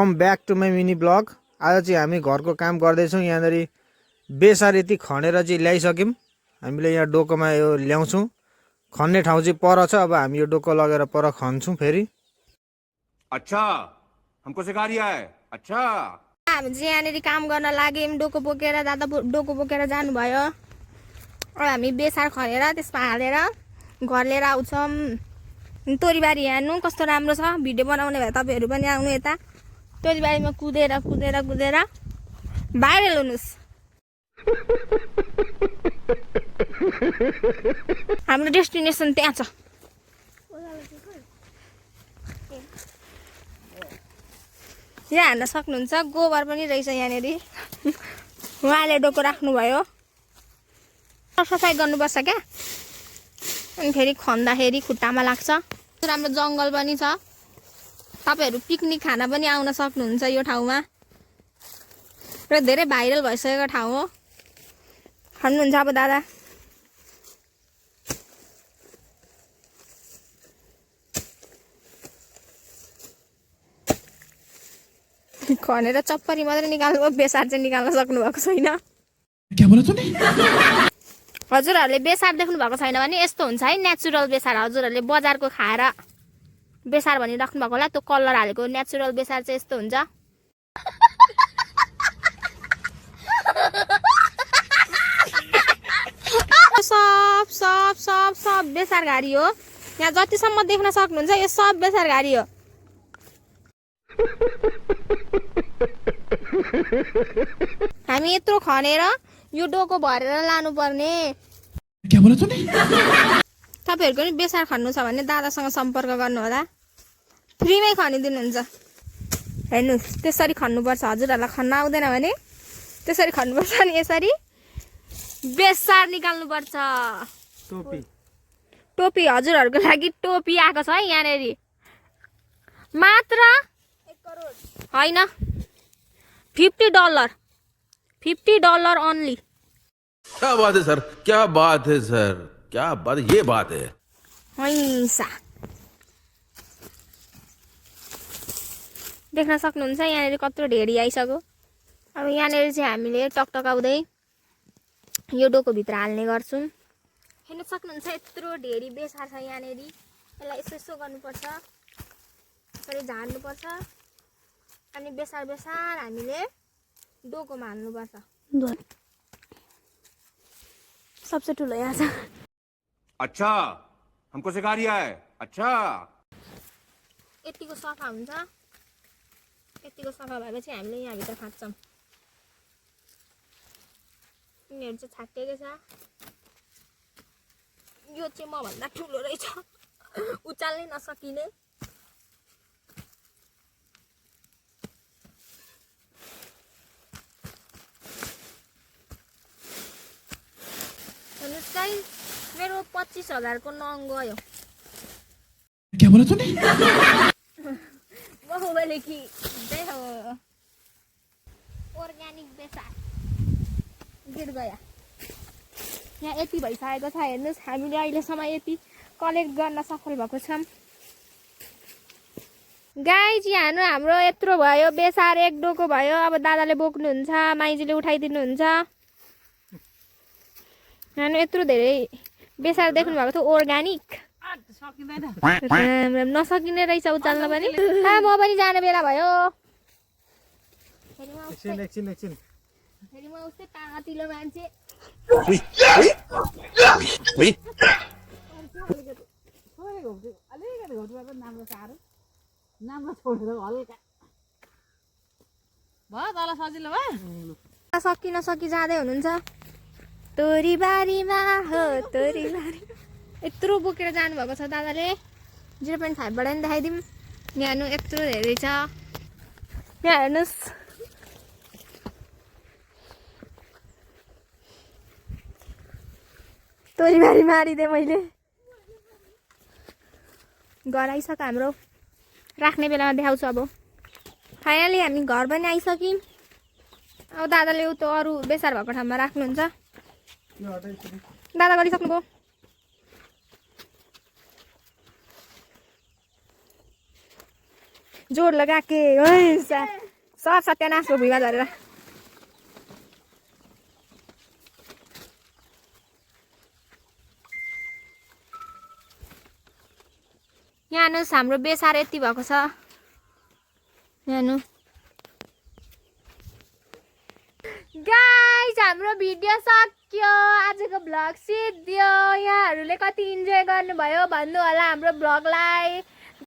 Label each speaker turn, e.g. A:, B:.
A: Welcome back to my mini blog. आज चाहिँ हामी घरको काम गर्दैछौँ। यहाँनिर बेसार यति खनेर चाहिँ ल्याइसक्यौँ। हामीले यहाँ डोकोमा यो ल्याउँछौँ। खन्ने ठाउँ चाहिँ पर छ। अब हामी यो डोको लगेर पर खन्छौँ फेरि।
B: अच्छा हमको सिखा रिया है। अच्छा
C: हामी चाहिँ यहाँनिर काम गर्न लाग्यौँ। डोको बोकेर दादा डोको बोकेर जानुभयो। अब हामी बेसार खनेर त्यसमा हालेर घर लिएर आउँछौँ। तोरीबारी हेर्नु कस्तो राम्रो छ। भिडियो बनाउने भए तपाईँहरू पनि आउनु यता। तोरीबारीमा कुदेर कुदेर कुदेर भाइरल हुनुहोस्। हाम्रो डेस्टिनेसन त्यहाँ छ। यहाँ हान्न सक्नुहुन्छ। गोबर पनि रहेछ यहाँनिर। उहाँले डोको राख्नुभयो। सफाइ गर्नुपर्छ क्या। अनि फेरि खन्दाखेरि खुट्टामा लाग्छ। राम्रो जङ्गल पनि छ। तपाईँहरू पिकनिक खान पनि आउन सक्नुहुन्छ यो ठाउँमा। र धेरै भाइरल भइसकेको ठाउँ हो। खन्नुहुन्छ अब दादा। खनेर चप्परी मात्रै निकाल्नु, बेसार चाहिँ निकाल्न सक्नु भएको छैन। हजुरहरूले बेसार देख्नु भएको छैन भने यस्तो हुन्छ है। नेचुरल बेसार हजुरहरूले बजारको खाएर बेसार भनिराख्नु भएको होला। त्यो कलर हालेको नेचुरल बेसार चाहिँ यस्तो हुन्छ। सब सब सब सब बेसार घारी हो। यहाँ जतिसम्म देख्न सक्नुहुन्छ यो सब बेसार घारी हो। हामी यत्रो खनेर यो डोको भरेर लानुपर्ने। तपाईँहरूको नि बेसार खन्नु छ भने दादासँग सम्पर्क गर्नु होला। फ्रीमै खनिदिनुहुन्छ। हेर्नुहोस् त्यसरी खन्नुपर्छ। हजुरहरूलाई खन्न आउँदैन भने त्यसरी खन्नुपर्छ। अनि यसरी बेसार निकाल्नुपर्छ।
A: टोपी
C: टोपी हजुरहरूको लागि टोपी आएको छ है यहाँनिर। मात्र 1 करोड होइन, $50 $50 ओन्ली।
D: क्या बात है सर, क्या बात है सर, क्या बात, ये बात है।
C: हैसा देख्न सक्नुहुन्छ यहाँनिर कत्रो ढेडी आइसक्यो। अब यहाँनिर चाहिँ हामीले टकटकाउँदै यो डोको भित्र हाल्ने गर्छौँ। हेर्न सक्नुहुन्छ यत्रो ढेडी बेसार छ यहाँनिर। यसलाई यसो यसो गर्नुपर्छ। यसरी झार्नुपर्छ। अनि बेसार बेसार हामीले डोकोमा हाल्नुपर्छ। सबसे ठुलो यहाँ छ।
B: अच्छा हमको सिखा रिया है। अच्छा
C: यतिको सफा हुन्छ। यतिको सफा भएपछि हामीले यहाँभित्र खाँच्छौँ। यिनीहरू चाहिँ छाटिएकै छ। यो चाहिँ मभन्दा ठुलो रहेछ। उचाल्नै नसकिने। मेरो 25,000 को नङ गयो। बाहुबली की जय हो। अर्ग्यानिक बेसार गिर गया। यहाँ यति भइसकेको छ। हेर्नुहोस् हामीले अहिलेसम्म यति कलेक्ट गर्न सफल भएको छौँ। गाइज यहाँ हाम्रो यत्रो भयो बेसार। 1 डोको भयो। अब दादाले बोक्नुहुन्छ, माइजीले उठाइदिनुहुन्छ। यहाँ यत्रो धेरै बेसार देख्नु भएको थियो। अर्ग्यानिक नसकिने रहेछ उचाल्न पनि। म पनि जाने बेला भयो। फेरि म उस्तै पागतिलो मान्छे। सकि नसकि जाँदै हुनुहुन्छ। तोरीबारीमा हो तोरीबारी। यत्रो बोकेर जानुभएको छ दादाले। 0.5 बाट नि देखाइदिउँ। यहाँ हेर्नु यत्रो धेरै छ। यहाँ हेर्नुहोस्। तोरीबारी मारिदिएँ मैले। घर आइसक्यो हाम्रो। राख्ने बेलामा देखाउँछु। अब फाइनली हामी घर पनि आइसक्यौँ। अब दादाले उतो अरू बेसार भएको ठाउँमा राख्नुहुन्छ। दादा गरिसक्नुभयो। जोड लगा के सब सत्यानाशको भुइँमा झरेर यहाँ हेर्नुहोस् हाम्रो बेसार यति भएको छ हेर्नु गाइस हाम्रो भिडियो सक्यो आजको भ्लग सिद्धियो यहाँहरूले कति इन्जोय गर्नुभयो भन्नु होला हाम्रो भ्लगलाई